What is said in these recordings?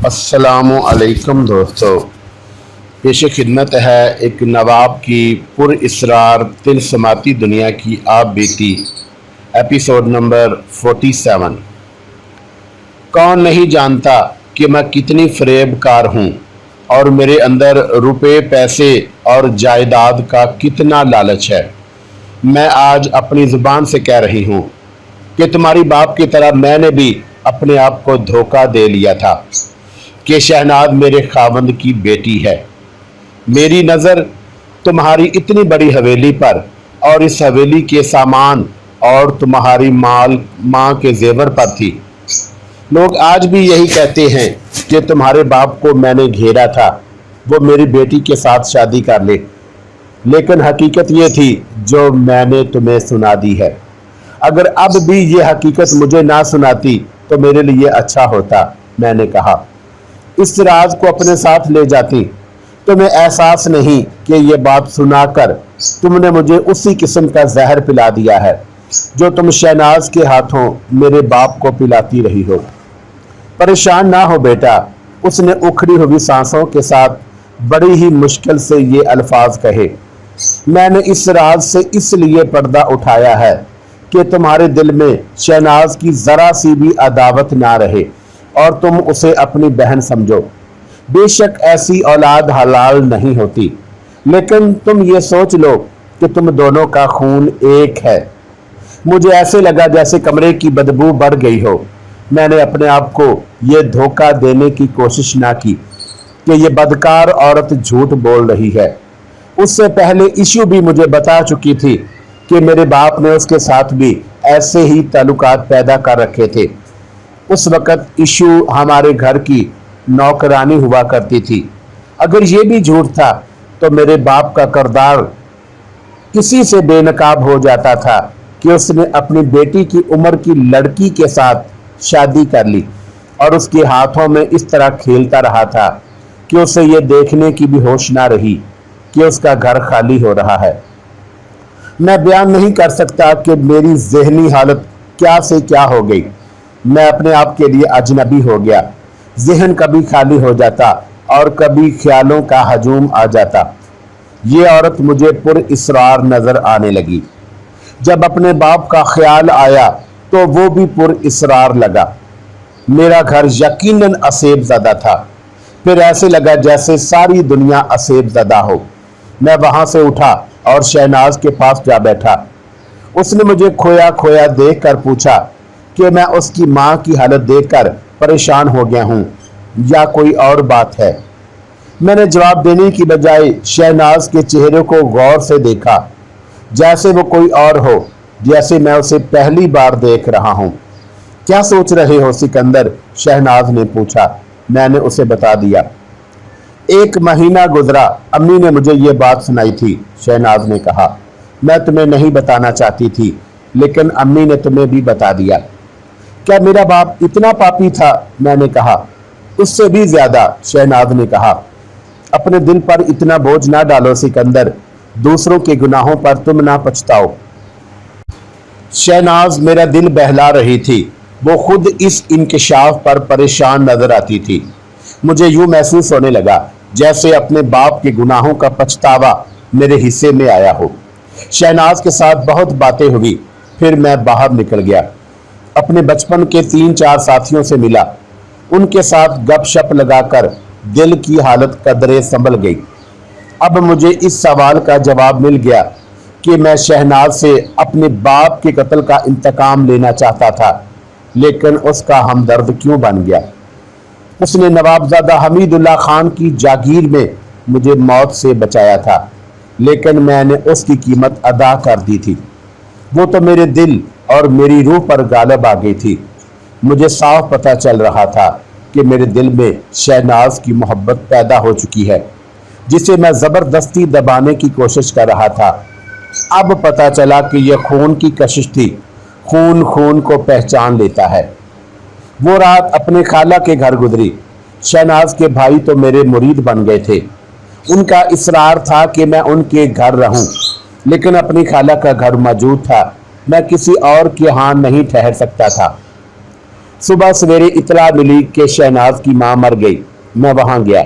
अस्सलामु अलैकुम दोस्तों। पेश खिदमत है एक नवाब की पुरइसरार तिलस्माती दुनिया की आप बीती एपिसोड नंबर 47। कौन नहीं जानता कि मैं कितनी फरेबकार हूँ और मेरे अंदर रुपए पैसे और जायदाद का कितना लालच है। मैं आज अपनी ज़ुबान से कह रही हूँ कि तुम्हारी बाप की तरह मैंने भी अपने आप को धोखा दे लिया था कि शहनाज मेरे खावंद की बेटी है। मेरी नज़र तुम्हारी इतनी बड़ी हवेली पर और इस हवेली के सामान और तुम्हारी माँ के जेवर पर थी। लोग आज भी यही कहते हैं कि तुम्हारे बाप को मैंने घेरा था वो मेरी बेटी के साथ शादी कर ले, लेकिन हकीकत ये थी जो मैंने तुम्हें सुना दी है। अगर अब भी ये हकीकत मुझे ना सुनाती तो मेरे लिए अच्छा होता। मैंने कहा, इस राज को अपने साथ ले जाती। तुम्हें एहसास नहीं कि ये बात सुनाकर तुमने मुझे उसी किस्म का जहर पिला दिया है जो तुम शहनाज के हाथों मेरे बाप को पिलाती रही हो। परेशान ना हो बेटा, उसने उखड़ी हुई सांसों के साथ बड़ी ही मुश्किल से ये अल्फाज कहे। मैंने इस राज से इसलिए पर्दा उठाया है कि तुम्हारे दिल में शहनाज की जरा सी भी अदावत ना रहे और तुम उसे अपनी बहन समझो। बेशक ऐसी औलाद हलाल नहीं होती, लेकिन तुम ये सोच लो कि तुम दोनों का खून एक है। मुझे ऐसे लगा जैसे कमरे की बदबू बढ़ गई हो। मैंने अपने आप को ये धोखा देने की कोशिश ना की कि ये बदकार औरत झूठ बोल रही है। उससे पहले इशू भी मुझे बता चुकी थी कि मेरे बाप ने उसके साथ भी ऐसे ही ताल्लुकात पैदा कर रखे थे। उस वक़्त इशू हमारे घर की नौकरानी हुआ करती थी। अगर ये भी झूठ था तो मेरे बाप का किरदार इसी से बेनकाब हो जाता था कि उसने अपनी बेटी की उम्र की लड़की के साथ शादी कर ली और उसके हाथों में इस तरह खेलता रहा था कि उसे ये देखने की भी होश ना रही कि उसका घर खाली हो रहा है। मैं बयान नहीं कर सकता कि मेरी जहनी हालत क्या से क्या हो गई। मैं अपने आप के लिए अजनबी हो गया। जहन कभी खाली हो जाता और कभी ख्यालों का हजूम आ जाता। ये औरत मुझे पुरइसरार नजर आने लगी। जब अपने बाप का ख्याल आया तो वो भी पुरइसरार लगा। मेरा घर यकीनन असेब ज़दा था। फिर ऐसे लगा जैसे सारी दुनिया असेब ज़दा हो। मैं वहां से उठा और शहनाज के पास जा बैठा। उसने मुझे खोया खोया देख कर पूछा कि मैं उसकी माँ की हालत देखकर परेशान हो गया हूँ या कोई और बात है। मैंने जवाब देने की बजाय शहनाज के चेहरे को गौर से देखा, जैसे वो कोई और हो, जैसे मैं उसे पहली बार देख रहा हूँ। क्या सोच रहे हो सिकंदर? शहनाज ने पूछा। मैंने उसे बता दिया। 1 महीना गुजरा, अम्मी ने मुझे ये बात सुनाई थी। शहनाज ने कहा, मैं तुम्हें नहीं बताना चाहती थी, लेकिन अम्मी ने तुम्हें भी बता दिया। क्या मेरा बाप इतना पापी था? मैंने कहा। उससे भी ज्यादा, शहनाज ने कहा। अपने दिल पर इतना बोझ ना डालो सिकंदर, दूसरों के गुनाहों पर तुम ना पछताओ। शहनाज मेरा दिल बहला रही थी। वो खुद इस इंकिशाफ पर परेशान नजर आती थी। मुझे यूं महसूस होने लगा जैसे अपने बाप के गुनाहों का पछतावा मेरे हिस्से में आया हो। शहनाज के साथ बहुत बातें हुई। फिर मैं बाहर निकल गया। अपने बचपन के 3-4 साथियों से मिला। उनके साथ गपशप लगाकर दिल की हालत कदरे संभल गई। अब मुझे इस सवाल का जवाब मिल गया कि मैं शहनाज से अपने बाप के कत्ल का इंतकाम लेना चाहता था, लेकिन उसका हमदर्द क्यों बन गया। उसने नवाबजादा हमीदुल्लाह खान की जागीर में मुझे मौत से बचाया था, लेकिन मैंने उसकी कीमत अदा कर दी थी। वो तो मेरे दिल और मेरी रूह पर गालिब आ गई थी। मुझे साफ पता चल रहा था कि मेरे दिल में शहनाज की मोहब्बत पैदा हो चुकी है, जिसे मैं ज़बरदस्ती दबाने की कोशिश कर रहा था। अब पता चला कि यह खून की कशिश थी। खून खून को पहचान लेता है। वो रात अपने खाला के घर गुजरी। शहनाज के भाई तो मेरे मुरीद बन गए थे। उनका इसरार था कि मैं उनके घर रहूं, लेकिन अपनी खाला का घर मौजूद था। मैं किसी और के यहाँ नहीं ठहर सकता था। सुबह सवेरे इतला मिली कि शहनाज की मां मर गई। मैं वहां गया।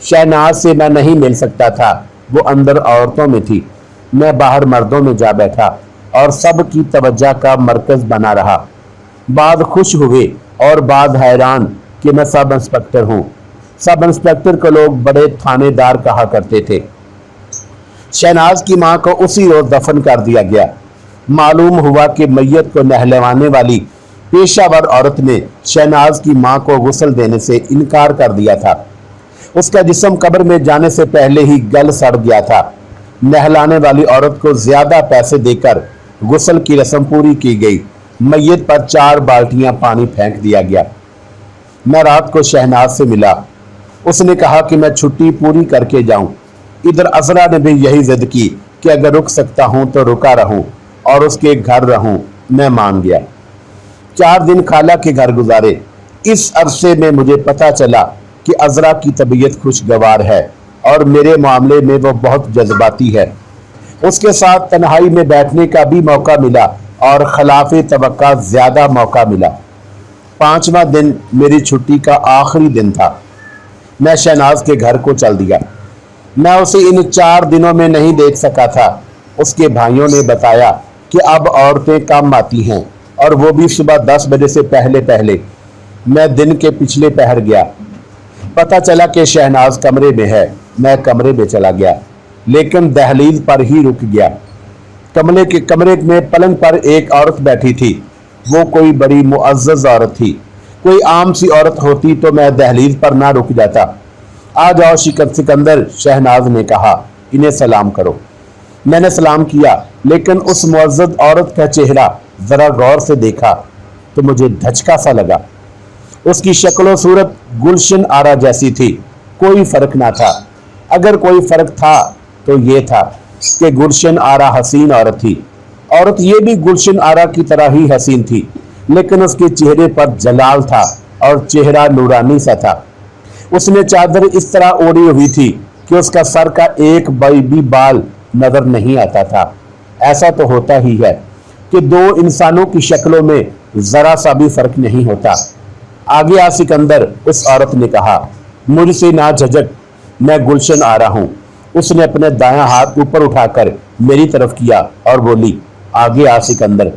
शहनाज से मैं नहीं मिल सकता था, वो अंदर औरतों में थी। मैं बाहर मर्दों में जा बैठा और सबकी तवज्जो का मरकज बना रहा। बाद खुश हुए और बाद हैरान कि मैं सब इंस्पेक्टर हूँ। सब इंस्पेक्टर को लोग बड़े थानेदार कहा करते थे। शहनाज की मां को उसी रोज दफन कर दिया गया। मालूम हुआ कि मैयत को नहलवाने वाली पेशावर औरत ने शहनाज की मां को गुस्ल देने से इनकार कर दिया था। उसका जिस्म कब्र में जाने से पहले ही गल सड़ गया था। नहलाने वाली औरत को ज्यादा पैसे देकर गुस्ल की रस्म पूरी की गई। मैयत पर 4 बाल्टियां पानी फेंक दिया गया। मैं रात को शहनाज से मिला। उसने कहा कि मैं छुट्टी पूरी करके जाऊं। इधर अजरा ने भी यही जिद की कि अगर रुक सकता हूं तो रुका रहूं और उसके घर रहूं। मैं मान गया। 4 दिन खाला के घर गुजारे। इस अरसे में मुझे पता चला कि अजरा की तबीयत खुशगवार है और मेरे मामले में वो बहुत जज्बाती है। उसके साथ तन्हाई में बैठने का भी मौका मिला और खिलाफ तवक्का ज्यादा मौका मिला। 5वां दिन मेरी छुट्टी का आखिरी दिन था। मैं शहनाज के घर को चल दिया। मैं उसे इन 4 दिनों में नहीं देख सका था। उसके भाइयों ने बताया कि अब औरतें कम आती हैं और वो भी सुबह 10 बजे से पहले पहले। मैं दिन के पिछले पहर गया। पता चला कि शहनाज कमरे में है। मैं कमरे में चला गया लेकिन दहलीज पर ही रुक गया। कमरे में पलंग पर एक औरत बैठी थी। वो कोई बड़ी मुअज़्ज़ज़ औरत थी। कोई आम सी औरत होती तो मैं दहलीज पर ना रुक जाता। आ जाओ सिकंदर, शहनाज ने कहा, इन्हें सलाम करो। मैंने सलाम किया लेकिन उस मुअज़्ज़ज़ औरत का चेहरा जरा गौर से देखा तो मुझे धचका सा लगा। उसकी शक्ल सूरत गुलशन आरा जैसी थी। कोई फर्क ना था। अगर कोई फर्क था तो ये था कि गुलशन आरा हसीन औरत थी। औरत ये भी गुलशन आरा की तरह ही हसीन थी लेकिन उसके चेहरे पर जलाल था और चेहरा नूरानी सा था। उसने चादर इस तरह ओढ़ी हुई थी कि उसका सर का एक भी बाल नजर नहीं आता था। ऐसा तो होता ही है कि 2 इंसानों की शक्लों में जरा सा भी फर्क नहीं होता। आगे आ सिकंदर, उस औरत ने कहा, मुझसे ना झिझक, मैं गुलशन आ रहा हूं। उसने अपने दायां हाथ ऊपर उठाकर मेरी तरफ किया और बोली, आगे आ सिकंदर।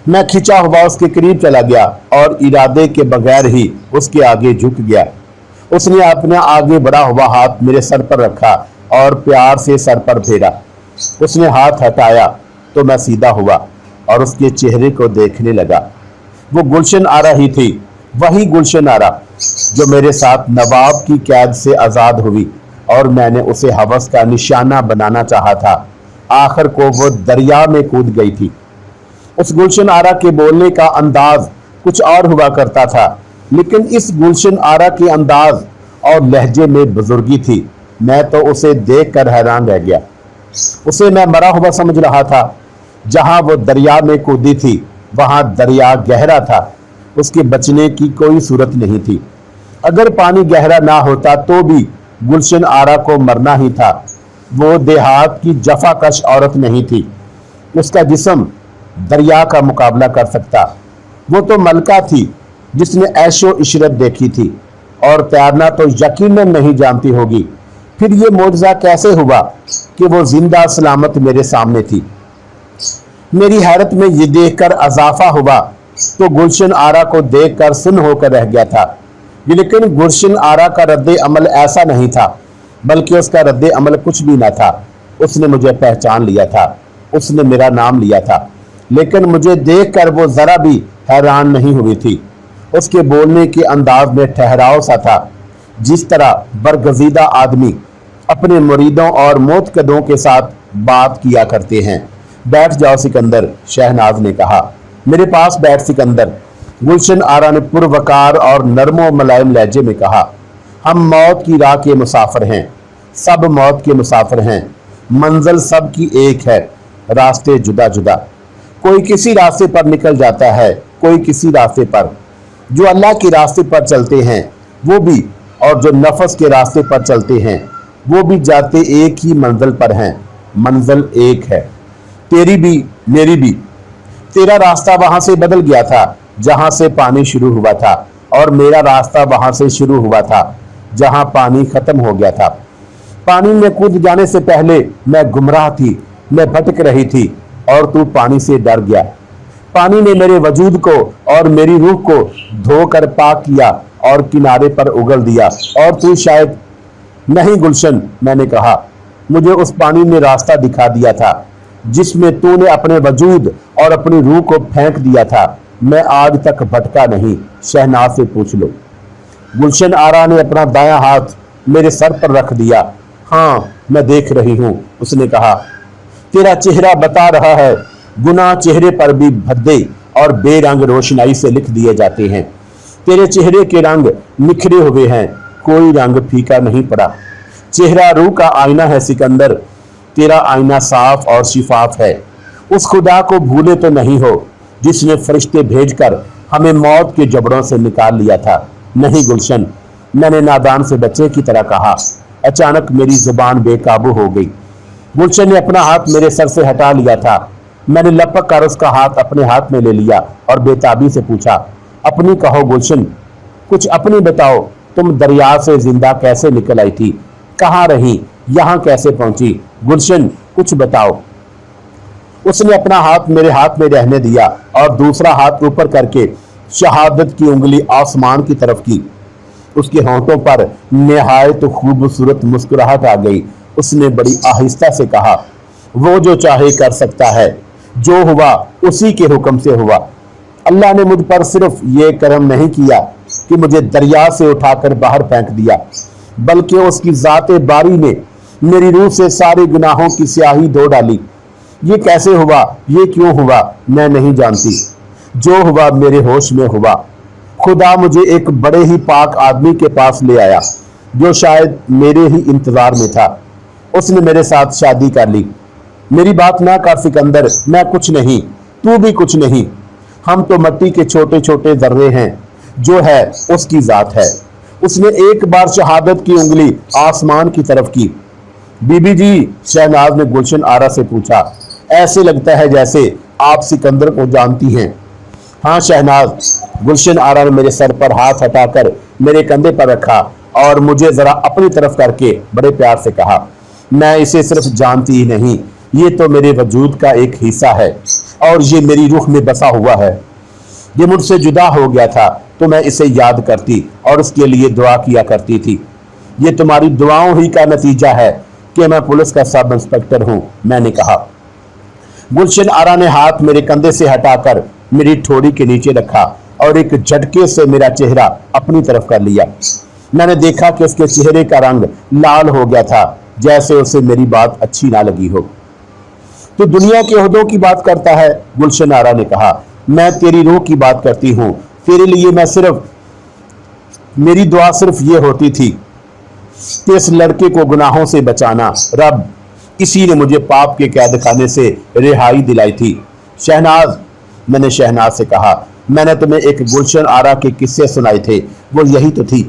मैं खिंचा हुआ उसके करीब चला गया और इरादे के बगैर ही उसके आगे झुक गया। उसने अपना आगे बढ़ा हुआ हाथ मेरे सर पर रखा और प्यार से सर पर फेरा। उसने हाथ हटाया तो मैं सीधा हुआ और उसके चेहरे को देखने लगा। वो गुलशन आरा ही थी, वही गुलशन आरा जो मेरे साथ नवाब की कैद से आज़ाद हुई और मैंने उसे हवस का निशाना बनाना चाहा था। आखिर को वो दरिया में कूद गई थी। उस गुलशन आरा के बोलने का अंदाज कुछ और हुआ करता था लेकिन इस गुलशन आरा के अंदाज और लहजे में बुजुर्गी थी। मैं तो उसे देखकर हैरान रह गया। उसे मैं मरा हुआ समझ रहा था। जहां वो दरिया में कूदी थी वहां दरिया गहरा था। उसके बचने की कोई सूरत नहीं थी। अगर पानी गहरा ना होता तो भी गुलशन आरा को मरना ही था। वो देहात की जफाकश औरत नहीं थी। उसका जिस्म दरिया का मुकाबला कर सकता। वो तो मलका थी जिसने ऐशो इशरत देखी थी और तैरना तो यकीनन नहीं जानती होगी। फिर ये मौजज़ा कैसे हुआ कि वो जिंदा सलामत मेरे सामने थी। मेरी हैरत में ये देखकर अजाफा हुआ तो गुलशन आरा को देखकर सुन्न होकर रह गया था। लेकिन गुलशन आरा का रद्द अमल ऐसा नहीं था, बल्कि उसका रद्द अमल कुछ भी ना था। उसने मुझे पहचान लिया था। उसने मेरा नाम लिया था लेकिन मुझे देखकर वो जरा भी हैरान नहीं हुई थी। उसके बोलने के अंदाज में ठहराव सा था, जिस तरह बरगजीदा आदमी अपने मुरीदों और मोतकदों के साथ बात किया करते हैं। बैठ जाओ सिकंदर, शहनाज ने कहा। मेरे पास बैठ सिकंदर, गुलशन आरा ने पुरवकार और नरमो मुलायम लहजे में कहा। हम मौत की राह के मुसाफिर हैं। सब मौत के मुसाफिर हैं। मंजिल सब की एक है, रास्ते जुदा जुदा। कोई किसी रास्ते पर निकल जाता है, कोई किसी रास्ते पर। जो अल्लाह के रास्ते पर चलते हैं वो भी, और जो नफस के रास्ते पर चलते हैं वो भी जाते एक ही मंजिल पर हैं। मंजिल एक है, तेरी भी मेरी भी। तेरा रास्ता वहां से बदल गया था, जहां से पानी शुरू हुआ था, और मेरा रास्ता वहां से शुरू हुआ था जहां पानी खत्म हो गया था। पानी में कूद जाने से पहले मैं गुमराह थी, मैं भटक रही थी, और तू पानी से डर गया। पानी ने मेरे वजूद को और मेरी रूह को धोकर पाक किया और किनारे पर उगल दिया, और तू शायद नहीं गुलशन, मैंने कहा, मुझे उस पानी ने रास्ता दिखा दिया था जिसमें तूने अपने वजूद और अपनी रूह को फेंक दिया था। मैं आज तक भटका नहीं, शहनाज से पूछ लो। गुलशन आरा ने अपना दायां हाथ मेरे सर पर रख दिया। हाँ, मैं देख रही हूं, उसने कहा। तेरा चेहरा बता रहा है, गुनाह चेहरे पर भी भद्दे और बेरंग रोशनाई से लिख दिए जाते हैं। तेरे चेहरे के रंग निखरे हुए हैं, कोई रंग फीका नहीं पड़ा। चेहरा रूह का आईना है सिकंदर, तेरा आईना साफ और शिफाफ है। उस खुदा को भूले तो नहीं हो जिसने फरिश्ते भेजकर हमें मौत के जबड़ों से निकाल लिया था। नहीं गुलशन, मैंने नादान से बच्चे की तरह कहा। अचानक मेरी जुबान बेकाबू हो गई। गुलशन ने अपना हाथ मेरे सर से हटा लिया था। मैंने लपक कर उसका हाथ अपने हाथ में ले लिया और बेताबी से पूछा, अपनी कहो गुलशन, कुछ अपनी बताओ। तुम दरिया से जिंदा कैसे निकल आई थी? कहाँ रही? यहाँ कैसे पहुंची? गुलशन, कुछ बताओ। उसने अपना हाथ मेरे हाथ में रहने दिया और दूसरा हाथ ऊपर करके शहादत की उंगली आसमान की तरफ की। उसके होंठों पर निहायत खूबसूरत मुस्कुराहट आ गई। उसने बड़ी आहिस्ता से कहा, वो जो चाहे कर सकता है, जो हुआ उसी के हुक्म से हुआ। अल्लाह ने मुझ पर सिर्फ ये करम नहीं किया कि मुझे दरिया से उठाकर बाहर फेंक दिया, बल्कि उसकी जाते बारी ने मेरी रूह से सारे गुनाहों की स्याही धो डाली। ये कैसे हुआ, ये क्यों हुआ, मैं नहीं जानती। जो हुआ मेरे होश में हुआ। खुदा मुझे एक बड़े ही पाक आदमी के पास ले आया जो शायद मेरे ही इंतजार में था। उसने मेरे साथ शादी कर ली। मेरी बात ना कर सिकंदर, मैं कुछ नहीं, तू भी कुछ नहीं। हम तो मिट्टी के छोटे छोटे जर्रे हैं, जो है उसकी जात है। उसने एक बार शहादत की उंगली आसमान की तरफ की। बीबी जी, शहनाज ने गुलशन आरा से पूछा, ऐसे लगता है जैसे आप सिकंदर को जानती हैं। हाँ शहनाज, गुलशन आरा ने मेरे सर पर हाथ हटाकर मेरे कंधे पर रखा और मुझे जरा अपनी तरफ करके बड़े प्यार से कहा, मैं इसे सिर्फ जानती ही नहीं, ये तो मेरे वजूद का एक हिस्सा है और ये मेरी रूह में बसा हुआ है। ये मुझसे जुदा हो गया था तो मैं इसे याद करती और उसके लिए दुआ किया करती थी। ये तुम्हारी दुआओं ही का नतीजा है कि मैं पुलिस का सब इंस्पेक्टर हूं, मैंने कहा। गुलशन आरा ने हाथ मेरे कंधे से हटाकर मेरी ठोड़ी के नीचे रखा और एक झटके से मेरा चेहरा अपनी तरफ कर लिया। मैंने देखा कि उसके चेहरे का रंग लाल हो गया था, जैसे उसे मेरी बात अच्छी ना लगी हो। तो दुनिया के ओहदों की बात करता है, गुलशन आरा ने कहा। मैं तेरी रूह की बात करती हूँ। तेरे लिए मेरी दुआ सिर्फ ये होती थी कि इस लड़के को गुनाहों से बचाना। रब, इसी ने मुझे पाप के कैद खाने से रिहाई दिलाई थी। शहनाज, मैंने शहनाज से कहा, मैंने तुम्हें एक गुलशन आरा के किस्से सुनाए थे, वो यही तो थी।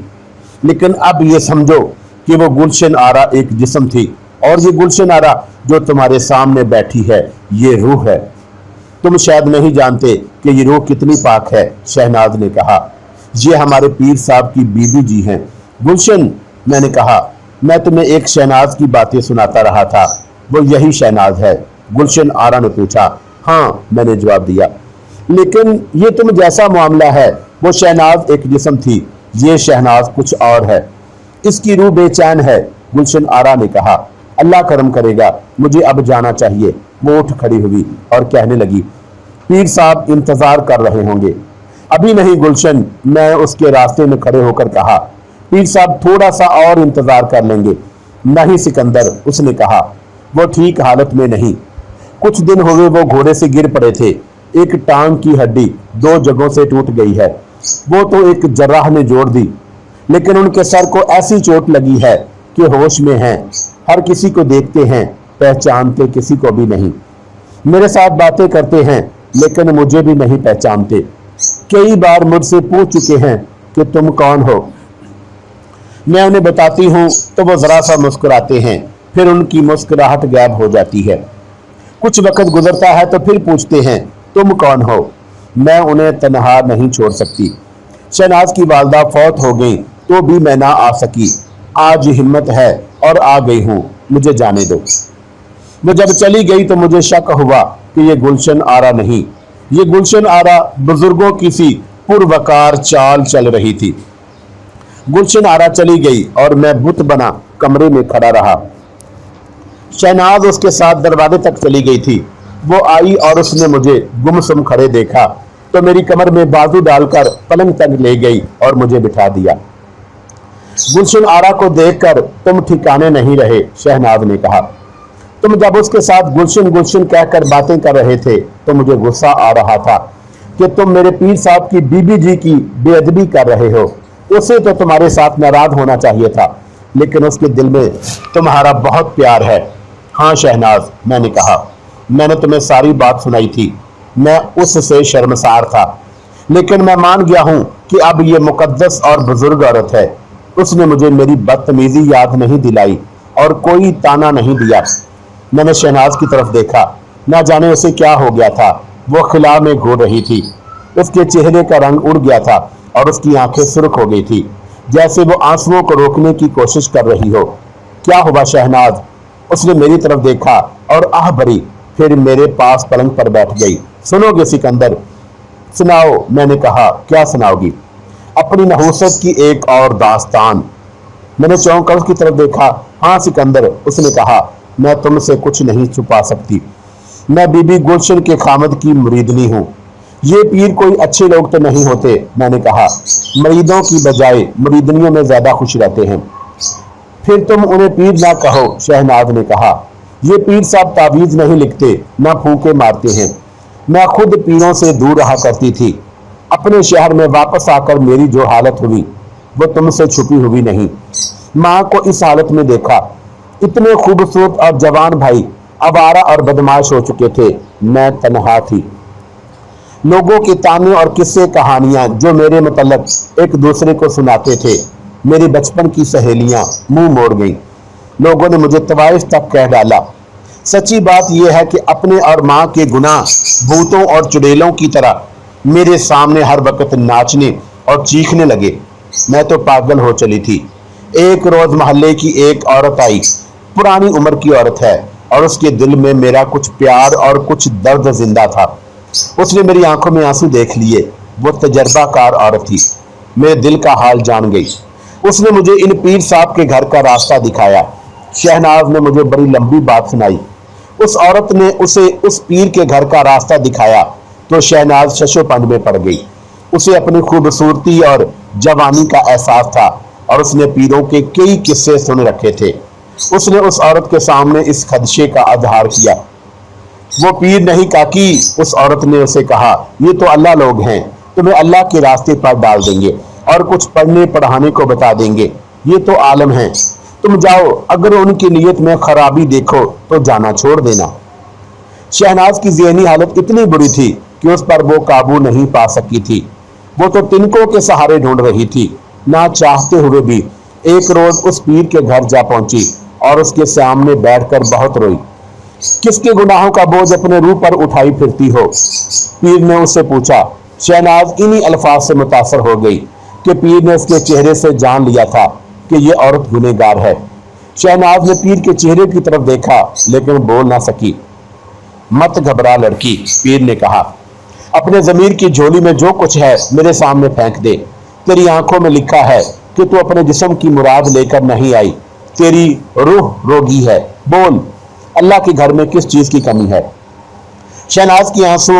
लेकिन अब ये समझो कि वो गुलशन आरा एक जिस्म थी और ये गुलशन आरा जो तुम्हारे सामने बैठी है, ये रूह है। तुम शायद नहीं जानते कि ये रूह कितनी पाक है, शहनाज ने कहा। ये हमारे पीर साहब की बीबी जी हैं। गुलशन, मैंने कहा, मैं तुम्हें एक शहनाज की बातें सुनाता रहा था, वो यही शहनाज है। गुलशन आरा ने पूछा। हाँ, मैंने जवाब दिया। लेकिन ये तुम जैसा मामला है, वो शहनाज एक जिस्म थी, ये शहनाज कुछ और है। इसकी रूह बेचैन है, गुलशन आरा ने कहा। अल्लाह करम करेगा, मुझे अब जाना चाहिए। वो उठ खड़ी हुई और कहने लगी, पीर साहब इंतजार कर रहे होंगे। अभी नहीं गुलशन, मैं उसके रास्ते में खड़े होकर कहा। पीर साहब थोड़ा सा और इंतजार कर लेंगे। नहीं सिकंदर, उसने कहा, वो ठीक हालत में नहीं। कुछ दिन हुए वो घोड़े से गिर पड़े थे। एक टांग की हड्डी 2 जगहों से टूट गई है। वो तो एक जर्राह ने जोड़ दी, लेकिन उनके सर को ऐसी चोट लगी है कि होश में हैं। हर किसी को देखते हैं, पहचानते किसी को भी नहीं। मेरे साथ बातें करते हैं, लेकिन मुझे भी नहीं पहचानते। कई बार मुझसे पूछ चुके हैं कि तुम कौन हो। मैं उन्हें बताती हूँ तो वो जरा सा मुस्कुराते हैं, फिर उनकी मुस्कुराहट गायब हो जाती है। कुछ वक्त गुजरता है तो फिर पूछते हैं, तुम कौन हो। میں انہیں تنہا نہیں چھوڑ سکتی۔ شہناز کی والدہ فوت ہو گئی تو بھی میں نہ آ سکی، آج ہمت ہے اور آ گئی ہوں، مجھے جانے دو۔ وہ جب چلی گئی تو مجھے شک ہوا کہ یہ گلشن آرا نہیں، یہ گلشن آرا بزرگوں کی سی پروقار چال چل رہی تھی۔ گلشن آرا چلی گئی اور میں بت بنا کمرے میں کھڑا رہا۔ شہناز اس کے ساتھ دروازے تک چلی گئی تھی۔ وہ آئی اور اس نے مجھے گمسم کھڑے دیکھا تو میری کمر میں بازو ڈال کر پلنگ تک لے گئی اور مجھے بٹھا دیا۔ گلشن آرا کو دیکھ کر تم ٹھکانے نہیں رہے، شہناز نے کہا۔ تم جب اس کے ساتھ گلشن گلشن کہہ کر باتیں کر رہے تھے تو مجھے غصہ آ رہا تھا کہ تم میرے پیر صاحب کی بی بی جی کی بے ادبی کر رہے ہو۔ اسے تو تمہارے ساتھ ناراض ہونا چاہیے تھا، لیکن اس کے دل میں تمہارا بہت پیار ہے۔ ہاں شہناز، میں نے کہا، میں نے تمہیں ساری بات سنائی تھی، میں اس سے شرمسار تھا، لیکن میں مان گیا ہوں کہ اب یہ مقدس اور بزرگ عورت ہے۔ اس نے مجھے میری بدتمیزی یاد نہیں دلائی اور کوئی تانا نہیں دیا۔ میں نے شہناز کی طرف دیکھا، نہ جانے اسے کیا ہو گیا تھا۔ وہ خلا میں گھور رہی تھی، اس کے چہرے کا رنگ اڑ گیا تھا اور اس کی آنکھیں سرخ ہو گئی تھی، جیسے وہ آنسوؤں کو روکنے کی کوشش کر رہی ہو۔ کیا ہوا شہناز؟ اس نے میری طرف دیکھا اور آہ بھری، پھر میرے پاس پلنگ پر بیٹھ گئی۔ سنو گے سکندر؟ سناؤ، میں نے کہا۔ کیا سناؤ گی؟ اپنی نحوست کی ایک اور داستان۔ میں نے چونک کر اس کی طرف دیکھا۔ ہاں سکندر، اس نے کہا، میں تم سے کچھ نہیں چھپا سکتی۔ میں بی بی گلشن کے خامد کی مریدنی ہوں۔ یہ پیر کوئی اچھے لوگ تو نہیں ہوتے، میں نے کہا، مریدوں کی بجائے مریدنیوں میں زیادہ خوش رہتے ہیں۔ پھر تم انہیں پیر نہ کہو، شہناز نے کہا، یہ پیر صاحب تعویذ نہیں لکھتے، نہ پھونکے مارتے ہیں۔ میں خود پیروں سے دور رہا کرتی تھی۔ اپنے شہر میں واپس آ کر میری جو حالت ہوئی وہ تم سے چھپی ہوئی نہیں۔ ماں کو اس حالت میں دیکھا، اتنے خوبصورت اور جوان بھائی آوارہ اور بدماش ہو چکے تھے، میں تنہا تھی۔ لوگوں کے تانے اور قصے کہانیاں جو میرے متعلق ایک دوسرے کو سناتے تھے، میری بچپن کی سہیلیاں منہ موڑ گئیں۔ لوگوں نے مجھے طوائف تک کہہ ڈالا۔ سچی بات یہ ہے کہ اپنے اور ماں کے گناہ بھوتوں اور چڑیلوں کی طرح میرے سامنے ہر وقت ناچنے اور چیخنے لگے۔ میں تو پاگل ہو چلی تھی۔ ایک روز محلے کی ایک عورت آئی، پرانی عمر کی عورت ہے، اور اس کے دل میں میرا کچھ پیار اور کچھ درد زندہ تھا۔ اس نے میری آنکھوں میں آنسو دیکھ لیے۔ وہ تجربہ کار عورت تھی، میرے دل کا حال جان گئی۔ اس نے مجھے ان پیر صاحب کے گھر کا راستہ دکھایا۔ شہناز نے مجھے بڑی لمبی بات سنائی۔ اس عورت نے اسے اس پیر کے گھر کا راستہ دکھایا تو شہناز ششو پنج میں پڑ گئی۔ اسے اپنی خوبصورتی اور جوانی کا احساس تھا اور اس نے پیروں کے کئی قصے سن رکھے تھے۔ اس نے اس عورت کے سامنے اس خدشے کا اظہار کیا۔ وہ پیر نہیں کاکی، اس عورت نے اسے کہا، یہ تو اللہ لوگ ہیں، تمہیں اللہ کے راستے پر ڈال دیں گے اور کچھ پڑھنے پڑھانے کو بتا دیں گے۔ یہ تو عالم ہیں، تم جاؤ، اگر ان کی نیت میں خرابی دیکھو تو جانا چھوڑ دینا۔ شہناز کی ذہنی حالت اتنی بری تھی کہ اس پر وہ قابو نہیں پا سکی تھی۔ وہ تو تنکوں کے سہارے ڈھونڈ رہی تھی۔ نہ چاہتے ہوئے بھی ایک روز اس پیر کے گھر جا پہنچی اور اس کے سامنے بیٹھ کر بہت روئی۔ کس کے گناہوں کا بوجھ اپنے روح پر اٹھائی پھرتی ہو؟ پیر نے اس سے پوچھا۔ شہناز انہی الفاظ سے متاثر ہو گئی کہ پیر نے اس کے چہرے سے جان لیا تھا کہ یہ عورت گنہگار ہے۔ شہناز نے پیر کے چہرے کی طرف دیکھا لیکن بول نہ سکی۔ مت گھبرا لڑکی، پیر نے کہا، اپنے ضمیر کی جھولی میں جو کچھ ہے میرے سامنے پھینک دے۔ تیری آنکھوں میں لکھا ہے کہ تو اپنے جسم کی مراد لے کر نہیں آئی، تیری روح روگی ہے۔ بول، اللہ کے گھر میں کس چیز کی کمی ہے؟ شہناز کی آنسو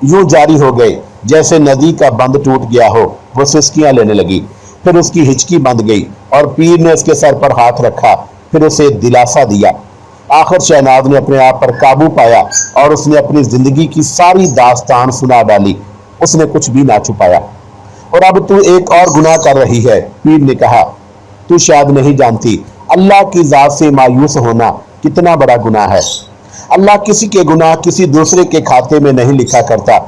یوں جاری ہو گئے جیسے ندی کا بند ٹوٹ گیا ہو۔ وہ سسکیاں لینے لگی، پھر اس کی ہچکی بند گئی اور پیر نے اس کے سر پر ہاتھ رکھا، پھر اسے دلاسا دیا۔ آخر شہناز نے اپنے آپ پر قابو پایا اور اس نے اپنی زندگی کی ساری داستان سنا ڈالی۔ اس نے کچھ بھی نہ چھپایا۔ اور اب تو ایک اور گناہ کر رہی ہے، پیر نے کہا۔ تو شاید نہیں جانتی اللہ کی ذات سے مایوس ہونا کتنا بڑا گناہ ہے۔ اللہ کسی کے گناہ کسی دوسرے کے کھاتے میں نہیں لکھا کرتا۔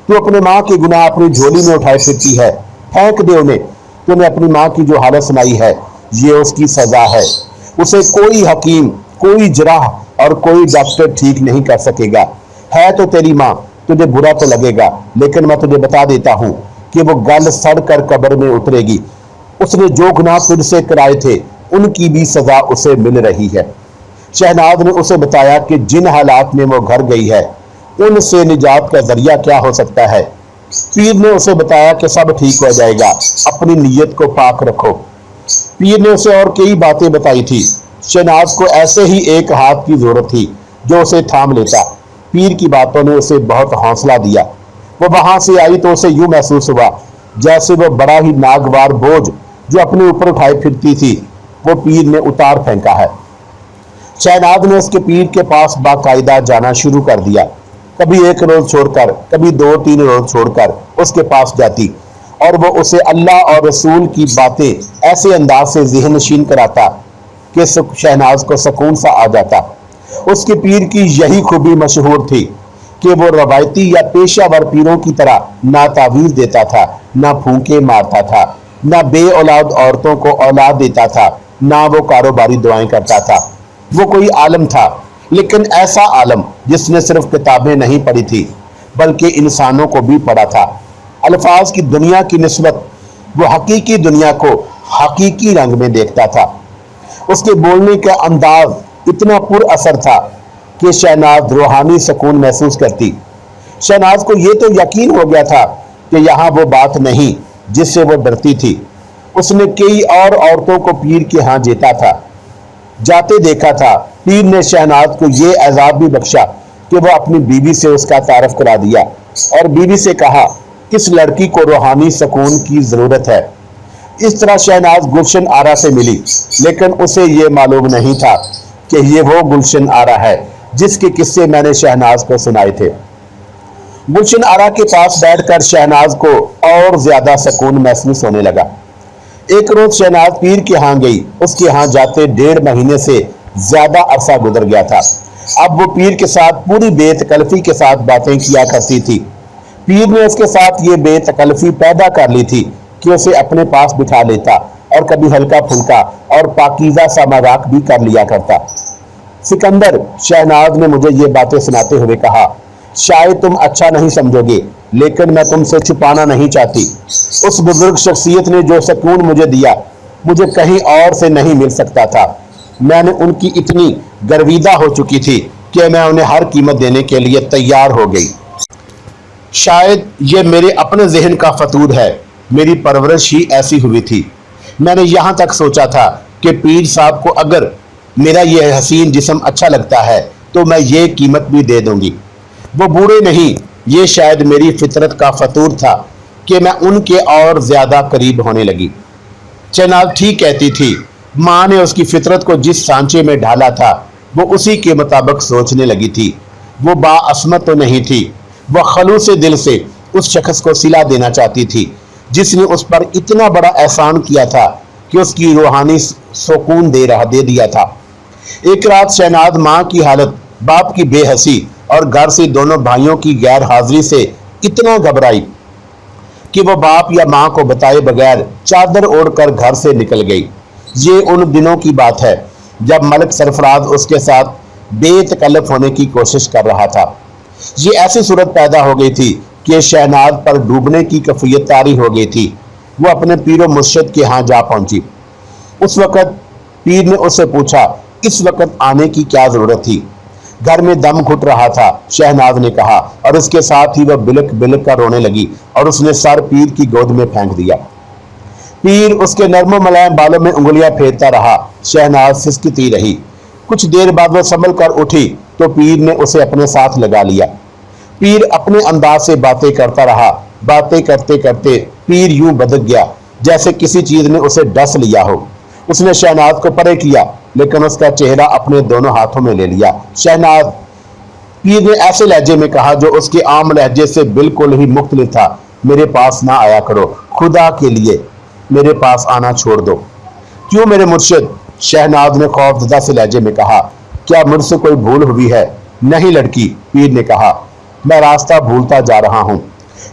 تو اپنے ماں کے گناہ اپنی جھولی میں اٹھائے پھرتی ہے، پھینک دے انہیں۔ تو نے اپنی ماں کی جو حالت سنائی ہے، یہ اس کی سزا ہے۔ اسے کوئی حکیم، کوئی جراح اور کوئی ڈاکٹر ٹھیک نہیں کر سکے گا۔ ہے تو تیری ماں، तुझे बुरा तो लगेगा, लेकिन मैं तुझे बता देता हूँ कि वो गल सड़ कर कब्र में उतरेगी। उसने जो गुनाह तुझसे कराए थे उनकी भी सजा उसे मिल रही है। शहनाज ने उसे बताया कि जिन हालात में वो घर गई है उनसे निजात का जरिया क्या हो सकता है। पीर ने उसे बताया कि सब ठीक हो जाएगा, अपनी नीयत को पाक रखो। पीर ने उसे और कई बातें बताई थी। शहनाज को ऐसे ही एक हाथ की जरूरत थी जो उसे थाम लेता। पीर की बातों ने उसे बहुत हौसला दिया। वो वहां से आई तो उसे यूं महसूस हुआ जैसे वो बड़ा ही नागवार बोझ जो अपने ऊपर उठाए फिरती थी वो पीर ने उतार फेंका है। शहनाज ने उसके पीर के पास बाकायदा जाना शुरू कर दिया। कभी एक रोज छोड़कर, कभी 2-3 रोज छोड़कर उसके पास जाती और वो उसे अल्लाह और रसूल की बातें ऐसे अंदाज से ज़हन नशीन कराता कि शहनाज को सुकून सा आ जाता। उसके पीर की यही खूबी मशहूर थी कि वो रवायती या पेशावर पीरों की तरह ना तावीज़ देता था, ना फूंके मारता था, ना बे औलाद औरतों को औलाद देता था, ना वो कारोबारी दुआएं करता था। वो कोई आलम था, लेकिन ऐसा आलम जिसने सिर्फ किताबें नहीं पढ़ी थी बल्कि इंसानों को भी पढ़ा था। अल्फाज की दुनिया की निस्बत वो हकीकी दुनिया को हकीकी रंग में देखता था। उसके बोलने का अंदाज इतना पुर असर था कि शहनाज रूहानी सुकून महसूस करती। शहनाज को यह तो यकीन हो गया था कि यहाँ वो बात नहीं जिससे वो डरती थी। उसने कई और औरतों को पीर के यहाँ जाते देखा था। पीर ने शहनाज को ये एजाब भी बख्शा कि वह अपनी बीवी से उसका तारफ करा दिया और बीवी से कहा किस लड़की को रूहानी सुकून की जरूरत है। इस तरह शहनाज गुलशन आरा से मिली, लेकिन उसे ये मालूम नहीं था कि ये वो गुलशन आरा है जिसके किस्से मैंने शहनाज को सुनाए थे। गुलशन आरा के पास बैठकर शहनाज को और ज्यादा सुकून महसूस होने लगा। एक रोज शहनाज पीर के यहाँ गई। उसके यहाँ जाते 1.5 महीने से ज्यादा अरसा गुजर गया था। अब वो पीर के साथ पूरी बेतकल्फी के साथ बातें किया करती थी। पीर ने उसके साथ ये बेतकल्फी पैदा कर ली थी कि उसे अपने पास बिठा लेता और कभी हल्का फुल्का और पाकीज़ा सा मजाक भी कर लिया करता। सिकंदर, शहनाज ने मुझे ये बातें सुनाते हुए कहा, शायद तुम अच्छा नहीं समझोगे, लेकिन मैं तुमसे छुपाना नहीं चाहती। उस बुजुर्ग शख्सियत ने जो सुकून मुझे दिया मुझे कहीं और से नहीं मिल सकता था। मैंने उनकी इतनी गर्विदा हो चुकी थी कि मैं उन्हें हर कीमत देने के लिए तैयार हो गई। शायद ये मेरे अपने जहन का फतूर है, मेरी परवरिश ही ऐसी हुई थी। मैंने यहाँ तक सोचा था कि पीर साहब को अगर मेरा ये हसीन जिस्म अच्छा लगता है तो मैं ये कीमत भी दे दूंगी। वो बूढ़े नहीं, ये शायद मेरी फितरत का फतूर था कि मैं उनके और ज्यादा करीब होने लगी। शहनाज ठीक कहती थी। माँ ने उसकी फितरत को जिस सांचे में ढाला था वो उसी के मुताबिक सोचने लगी थी। वो बाअस्मत तो नहीं थी, वह खलूस दिल से उस शख्स को सिला देना चाहती थी जिसने उस पर इतना बड़ा एहसान किया था कि उसकी रूहानी सुकून दे दिया था। एक रात शहनाज माँ की हालत, बाप की बेहसी और घर से दोनों भाइयों की गैर हाजिरी से इतना घबराई कि वो बाप या माँ को बताए बगैर चादर ओढ़कर घर से निकल गई। ये उन दिनों की बात है जब मलिक सरफराज उसके साथ बेतकल्लफ होने की कोशिश कर रहा था। ये ऐसी सूरत पैदा हो गई थी कि शहनाज पर डूबने की कफियत तारी हो गई थी। वो अपने पीरो मुर्शिद के यहाँ जा पहुंची। उस वक़्त पीर ने उससे पूछा इस वक़्त आने की क्या जरूरत थी। घर में दम घुट रहा था, शहनाज ने कहा, और उसके साथ ही वह बिलक बिलक कर रोने लगी और उसने सर पीर की गोद में फेंक दिया। पीर उसके नर्म मुलायम बालों में उंगलियां फेरता रहा। शहनाज सिसकती रही। कुछ देर बाद वह संभल कर उठी तो पीर ने उसे अपने साथ लगा लिया। पीर अपने अंदाज से बातें करता रहा। बातें करते करते पीर यूं बदक गया जैसे किसी चीज ने उसे डस लिया हो। उसने शहनाज को परे किया, लेकिन उसका चेहरा अपने दोनों हाथों में ले लिया। शहनाज, पीर ने ऐसे लहजे में कहा जो उसके आम लहजे से बिल्कुल ही मुख्तलिफ था, मेरे पास ना आया करो, खुदा के लिए मेरे पास आना छोड़ दो। क्यों मेरे मुर्शिद? शहनाज ने खौफजदा से लहजे में कहा, क्या मुझसे कोई भूल हुई है? नहीं लड़की, पीर ने कहा, मैं रास्ता भूलता जा रहा हूँ।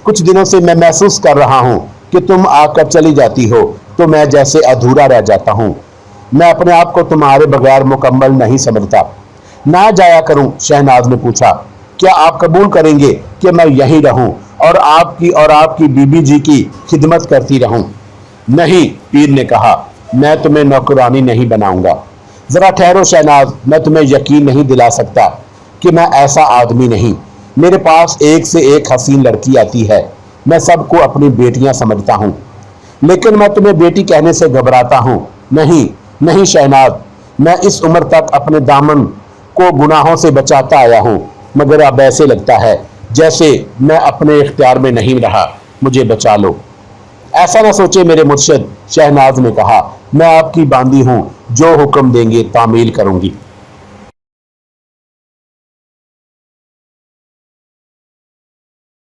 कुछ दिनों से मैं महसूस कर रहा हूँ कि तुम आकर चली जाती हो तो मैं जैसे अधूरा रह जाता हूँ। मैं अपने आप को तुम्हारे बगैर मुकम्मल नहीं समझता। ना जाया करूं? शहनाज ने पूछा। کیا آپ قبول کریں گے کہ میں یہیں رہوں اور آپ کی بیوی جی کی خدمت کرتی رہوں؟ نہیں، پیر نے کہا، میں تمہیں نوکرانی نہیں بناؤں گا۔ ذرا ٹھہرو شہناز، میں تمہیں یقین نہیں دلا سکتا کہ میں ایسا آدمی نہیں۔ میرے پاس ایک سے ایک حسین لڑکی آتی ہے، میں سب کو اپنی بیٹیاں سمجھتا ہوں، لیکن میں تمہیں بیٹی کہنے سے گھبراتا ہوں۔ نہیں نہیں شہناز، میں اس عمر تک اپنے دامن کو گناہوں سے بچاتا آیا ہوں، مگر اب ایسے لگتا ہے جیسے میں اپنے اختیار میں نہیں رہا، مجھے بچا لو۔ ایسا نہ سوچے میرے مرشد، شہناز نے کہا، میں آپ کی باندی ہوں، جو حکم دیں گے تعمیل کروں گی۔